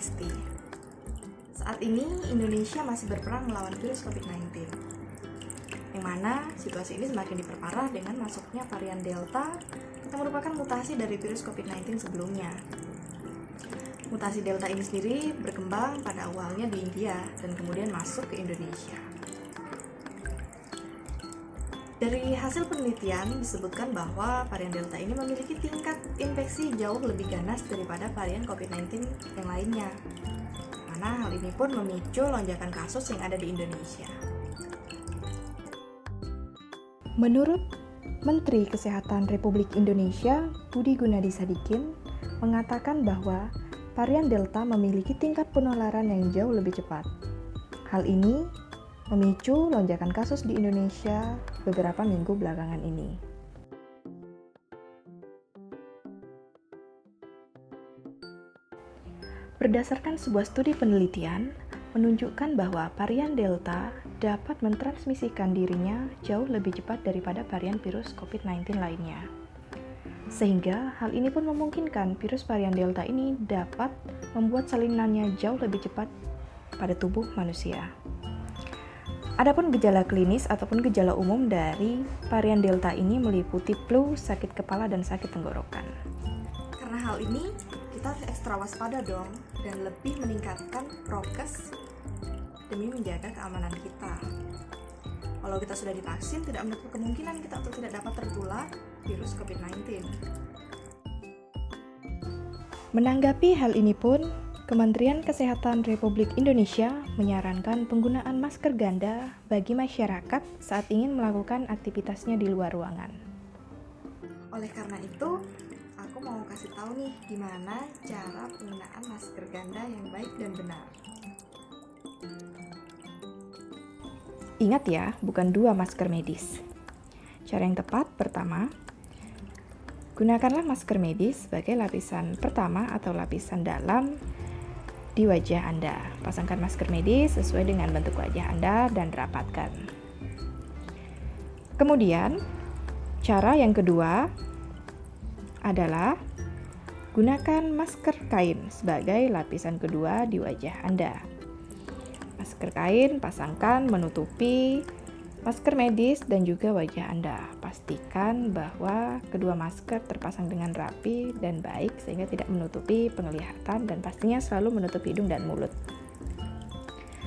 Lesti. Saat ini Indonesia masih berperang melawan virus COVID-19, yang mana situasi ini semakin diperparah dengan masuknya varian Delta yang merupakan mutasi dari virus COVID-19 sebelumnya. Mutasi Delta ini sendiri berkembang pada awalnya di India dan kemudian masuk ke Indonesia. Dari hasil penelitian disebutkan bahwa varian Delta ini memiliki tingkat infeksi jauh lebih ganas daripada varian COVID-19 yang lainnya. Mana hal ini pun memicu lonjakan kasus yang ada di Indonesia. Menurut Menteri Kesehatan Republik Indonesia, Budi Gunadi Sadikin, mengatakan bahwa varian Delta memiliki tingkat penularan yang jauh lebih cepat. Hal ini memicu lonjakan kasus di Indonesia beberapa minggu belakangan ini. Berdasarkan sebuah studi penelitian, menunjukkan bahwa varian Delta dapat mentransmisikan dirinya jauh lebih cepat daripada varian virus COVID-19 lainnya. Sehingga hal ini pun memungkinkan virus varian Delta ini dapat membuat salinannya jauh lebih cepat pada tubuh manusia. Adapun gejala klinis ataupun gejala umum dari varian Delta ini meliputi flu, sakit kepala, dan sakit tenggorokan. Karena hal ini, kita harus ekstra waspada dong dan lebih meningkatkan prokes demi menjaga keamanan kita. Kalau kita sudah divaksin, tidak menutup kemungkinan kita untuk tidak dapat tertular virus COVID-19. Menanggapi hal ini pun, Kementerian Kesehatan Republik Indonesia menyarankan penggunaan masker ganda bagi masyarakat saat ingin melakukan aktivitasnya di luar ruangan. Oleh karena itu, aku mau kasih tahu nih gimana cara penggunaan masker ganda yang baik dan benar. Ingat ya, bukan 2 masker medis. Cara yang tepat, pertama, gunakanlah masker medis sebagai lapisan pertama atau lapisan dalam di wajah Anda. Pasangkan masker medis sesuai dengan bentuk wajah Anda dan rapatkan. Kemudian, cara yang kedua adalah gunakan masker kain sebagai lapisan kedua di wajah Anda. Masker kain pasangkan menutupi masker medis dan juga wajah Anda. Pastikan bahwa kedua masker terpasang dengan rapi dan baik sehingga tidak menutupi penglihatan dan pastinya selalu menutupi hidung dan mulut.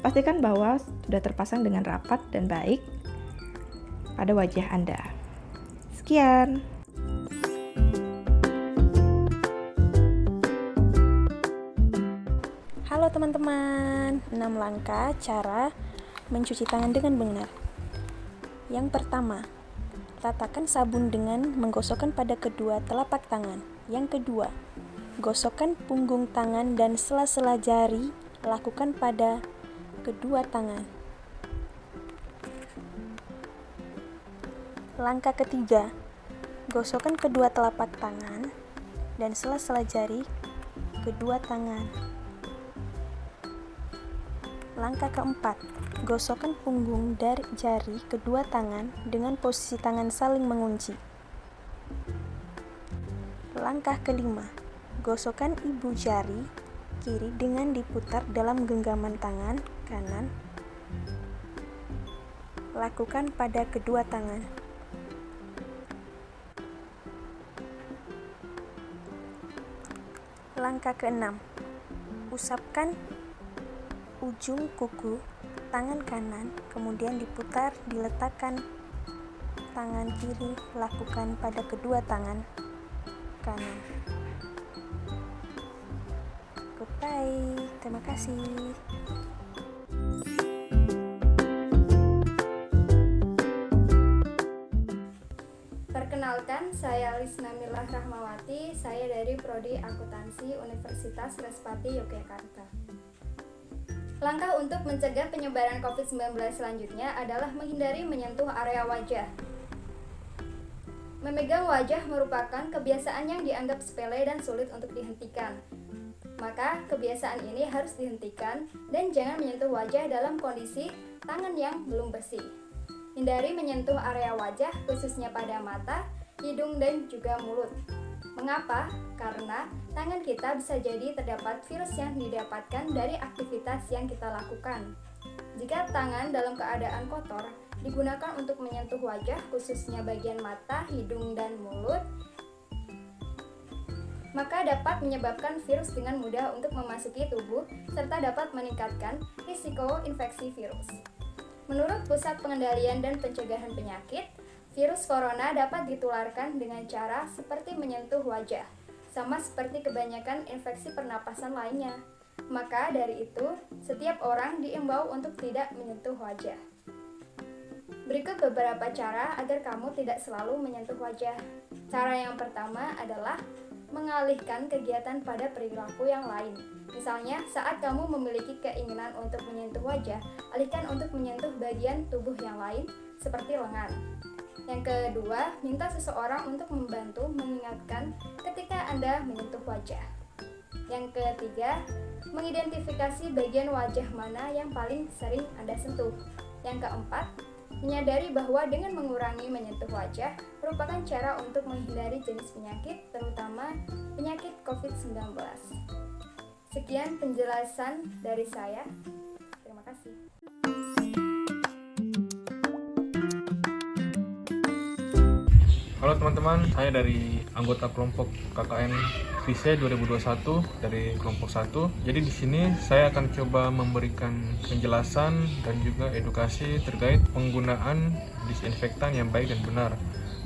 Pastikan bahwa sudah terpasang dengan rapat dan baik pada wajah Anda. Sekian. Halo teman-teman, 6 langkah cara mencuci tangan dengan benar. Yang pertama, ratakan sabun dengan menggosokkan pada kedua telapak tangan. Yang kedua, gosokkan punggung tangan dan sela-sela jari lakukan pada kedua tangan. Langkah ketiga, gosokkan kedua telapak tangan dan sela-sela jari kedua tangan. Langkah keempat, gosokkan punggung dari jari kedua tangan dengan posisi tangan saling mengunci. Langkah kelima, gosokkan ibu jari kiri dengan diputar dalam genggaman tangan kanan. Lakukan pada kedua tangan. Langkah keenam, usapkan ujung kuku tangan kanan, kemudian diputar, diletakkan tangan kiri, lakukan pada kedua tangan kanan. Goodbye, terima kasih. Perkenalkan, saya Lisna Milah Rahmawati, saya dari Prodi Akuntansi Universitas Respati Yogyakarta. Langkah untuk mencegah penyebaran COVID-19 selanjutnya adalah menghindari menyentuh area wajah. Memegang wajah merupakan kebiasaan yang dianggap sepele dan sulit untuk dihentikan. Maka kebiasaan ini harus dihentikan dan jangan menyentuh wajah dalam kondisi tangan yang belum bersih. Hindari menyentuh area wajah khususnya pada mata, hidung, dan juga mulut. Mengapa? Karena tangan kita bisa jadi terdapat virus yang didapatkan dari aktivitas yang kita lakukan. Jika tangan dalam keadaan kotor digunakan untuk menyentuh wajah, khususnya bagian mata, hidung, dan mulut, maka dapat menyebabkan virus dengan mudah untuk memasuki tubuh serta dapat meningkatkan risiko infeksi virus. Menurut Pusat Pengendalian dan Pencegahan Penyakit, virus corona dapat ditularkan dengan cara seperti menyentuh wajah, sama seperti kebanyakan infeksi pernapasan lainnya. Maka dari itu, setiap orang diimbau untuk tidak menyentuh wajah. Berikut beberapa cara agar kamu tidak selalu menyentuh wajah. Cara yang pertama adalah mengalihkan kegiatan pada perilaku yang lain. Misalnya, saat kamu memiliki keinginan untuk menyentuh wajah, alihkan untuk menyentuh bagian tubuh yang lain, seperti lengan. Yang kedua, minta seseorang untuk membantu mengingatkan ketika Anda menyentuh wajah. Yang ketiga, mengidentifikasi bagian wajah mana yang paling sering Anda sentuh. Yang keempat, menyadari bahwa dengan mengurangi menyentuh wajah merupakan cara untuk menghindari jenis penyakit, terutama penyakit COVID-19. Sekian penjelasan dari saya. Terima kasih. Halo teman-teman, saya dari anggota kelompok KKN Vise 2021 dari kelompok 1. Jadi di sini saya akan coba memberikan penjelasan dan juga edukasi terkait penggunaan disinfektan yang baik dan benar.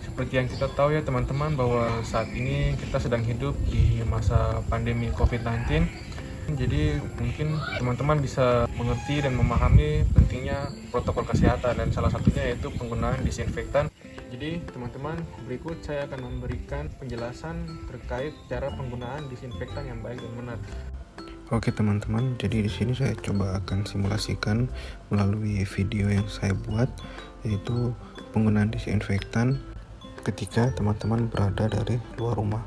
Seperti yang kita tahu ya teman-teman, bahwa saat ini kita sedang hidup di masa pandemi COVID-19. Jadi mungkin teman-teman bisa mengerti dan memahami pentingnya protokol kesehatan, dan salah satunya yaitu penggunaan disinfektan. Jadi teman-teman, berikut saya akan memberikan penjelasan terkait cara penggunaan disinfektan yang baik dan benar. Oke teman-teman, jadi di sini saya coba akan simulasikan melalui video yang saya buat, yaitu penggunaan disinfektan ketika teman-teman berada dari luar rumah.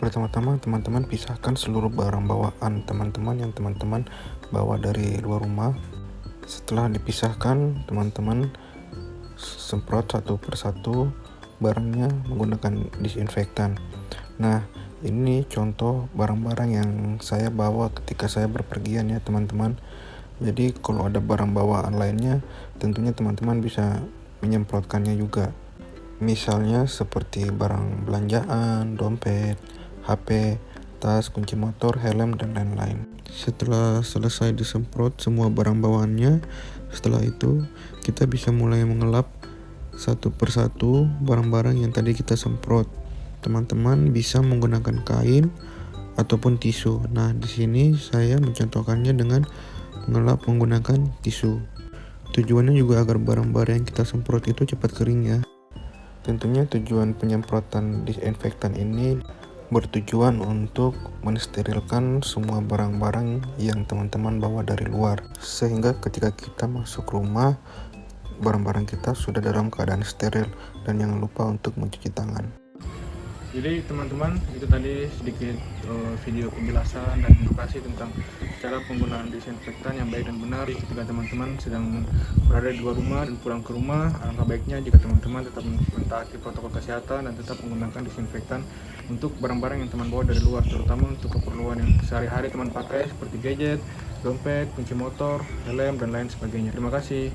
Pertama-tama teman-teman pisahkan seluruh barang bawaan teman-teman yang teman-teman bawa dari luar rumah. Setelah dipisahkan, teman-teman semprot satu persatu barangnya menggunakan disinfektan. Nah, ini contoh barang-barang yang saya bawa ketika saya berpergian ya teman-teman. Jadi kalau ada barang bawaan lainnya, tentunya teman-teman bisa menyemprotkannya juga. Misalnya seperti barang belanjaan, dompet, HP, tas, kunci motor, helm, dan lain-lain. Setelah selesai disemprot semua barang bawaannya, setelah itu kita bisa mulai mengelap satu persatu barang-barang yang tadi kita semprot. Teman-teman bisa menggunakan kain ataupun tisu. Nah, di sini saya mencontohkannya dengan mengelap menggunakan tisu. Tujuannya juga agar barang-barang yang kita semprot itu cepat kering ya. Tentunya tujuan penyemprotan disinfektan ini bertujuan untuk mensterilkan semua barang-barang yang teman-teman bawa dari luar, sehingga ketika kita masuk rumah, barang-barang kita sudah dalam keadaan steril. Dan jangan lupa untuk mencuci tangan. Jadi teman-teman, itu tadi sedikit video penjelasan dan edukasi tentang cara penggunaan disinfektan yang baik dan benar ketika teman-teman sedang berada di luar rumah dan pulang ke rumah. Alangkah baiknya jika teman-teman tetap mentaati protokol kesehatan dan tetap menggunakan disinfektan untuk barang-barang yang teman bawa dari luar, terutama untuk keperluan yang sehari-hari teman pakai seperti gadget, dompet, kunci motor, helm, dan lain sebagainya. Terima kasih.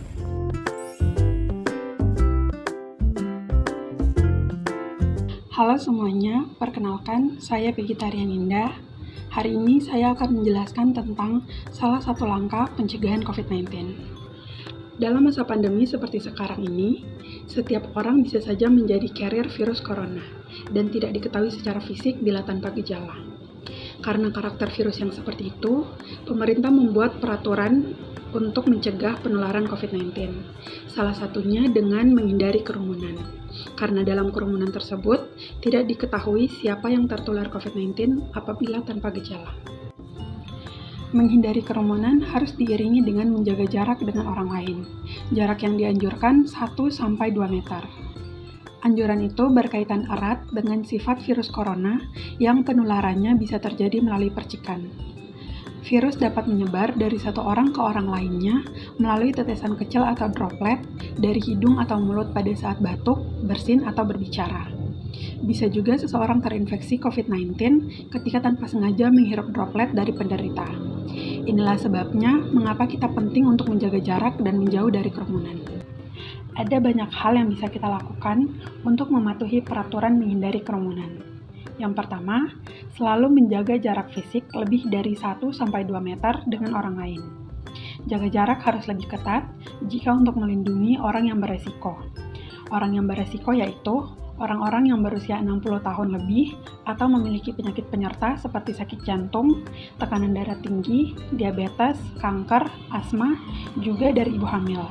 Halo semuanya, perkenalkan saya Peggy Tarianinda. Hari ini saya akan menjelaskan tentang salah satu langkah pencegahan COVID-19. Dalam masa pandemi seperti sekarang ini, setiap orang bisa saja menjadi carrier virus corona dan tidak diketahui secara fisik bila tanpa gejala. Karena karakter virus yang seperti itu, pemerintah membuat peraturan untuk mencegah penularan COVID-19. Salah satunya dengan menghindari kerumunan. Karena dalam kerumunan tersebut tidak diketahui siapa yang tertular COVID-19 apabila tanpa gejala. Menghindari kerumunan harus diiringi dengan menjaga jarak dengan orang lain. Jarak yang dianjurkan 1-2 meter. Anjuran itu berkaitan erat dengan sifat virus corona yang penularannya bisa terjadi melalui percikan. Virus dapat menyebar dari satu orang ke orang lainnya melalui tetesan kecil atau droplet dari hidung atau mulut pada saat batuk, bersin, atau berbicara. Bisa juga seseorang terinfeksi COVID-19 ketika tanpa sengaja menghirup droplet dari penderita. Inilah sebabnya mengapa kita penting untuk menjaga jarak dan menjauh dari kerumunan. Ada banyak hal yang bisa kita lakukan untuk mematuhi peraturan menghindari kerumunan. Yang pertama, selalu menjaga jarak fisik lebih dari 1-2 meter dengan orang lain. Jaga jarak harus lebih ketat jika untuk melindungi orang yang beresiko. Orang yang beresiko yaitu orang-orang yang berusia 60 tahun lebih atau memiliki penyakit penyerta seperti sakit jantung, tekanan darah tinggi, diabetes, kanker, asma, juga dari ibu hamil.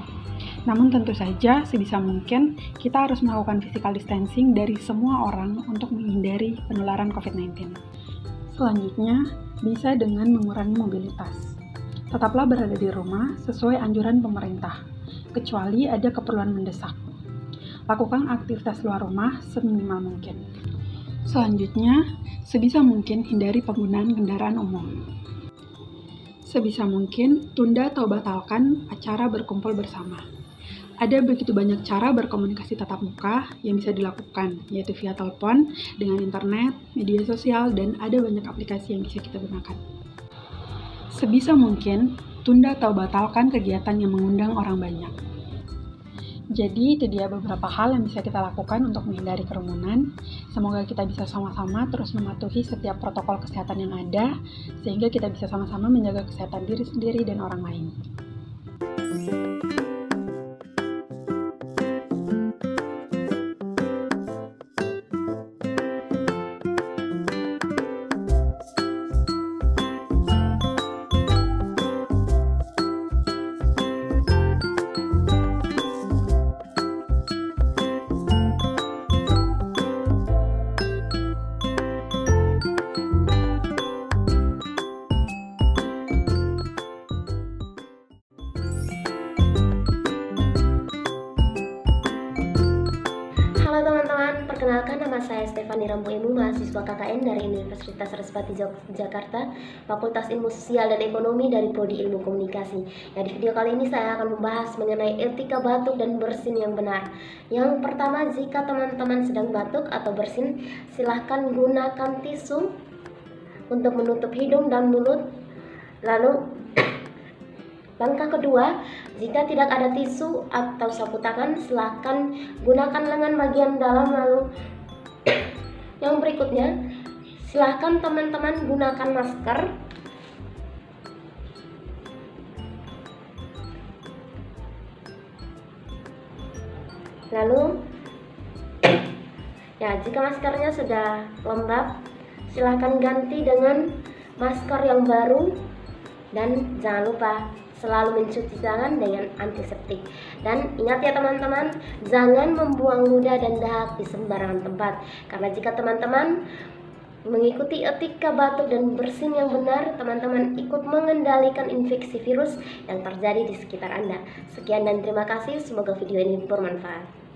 Namun tentu saja sebisa mungkin kita harus melakukan physical distancing dari semua orang untuk menghindari penularan COVID-19. Selanjutnya, bisa dengan mengurangi mobilitas. Tetaplah berada di rumah sesuai anjuran pemerintah, kecuali ada keperluan mendesak. Lakukan aktivitas luar rumah seminimal mungkin. Selanjutnya, sebisa mungkin hindari penggunaan kendaraan umum. Sebisa mungkin, tunda atau batalkan acara berkumpul bersama. Ada begitu banyak cara berkomunikasi tatap muka yang bisa dilakukan, yaitu via telepon, dengan internet, media sosial, dan ada banyak aplikasi yang bisa kita gunakan. Sebisa mungkin, tunda atau batalkan kegiatan yang mengundang orang banyak. Jadi, itu dia beberapa hal yang bisa kita lakukan untuk menghindari kerumunan. Semoga kita bisa sama-sama terus mematuhi setiap protokol kesehatan yang ada, sehingga kita bisa sama-sama menjaga kesehatan diri sendiri dan orang lain. Halo teman-teman, perkenalkan nama saya Stefani Rambo Ilmu, mahasiswa KKN dari Universitas Respati Jakarta, Fakultas Ilmu Sosial dan Ekonomi dari Prodi Ilmu Komunikasi. Di video kali ini saya akan membahas mengenai etika batuk dan bersin yang benar. Yang pertama, jika teman-teman sedang batuk atau bersin, silahkan gunakan tisu untuk menutup hidung dan mulut. Lalu langkah kedua, jika tidak ada tisu atau sapu tangan, silakan gunakan lengan bagian dalam. Lalu yang berikutnya, silakan teman-teman gunakan masker. Lalu jika maskernya sudah lembab, silakan ganti dengan masker yang baru. Dan jangan lupa selalu mencuci tangan dengan antiseptik. Dan ingat ya teman-teman, jangan membuang ludah dan dahak di sembarangan tempat. Karena jika teman-teman mengikuti etika batuk dan bersin yang benar, teman-teman ikut mengendalikan infeksi virus yang terjadi di sekitar Anda. Sekian dan terima kasih, semoga video ini bermanfaat.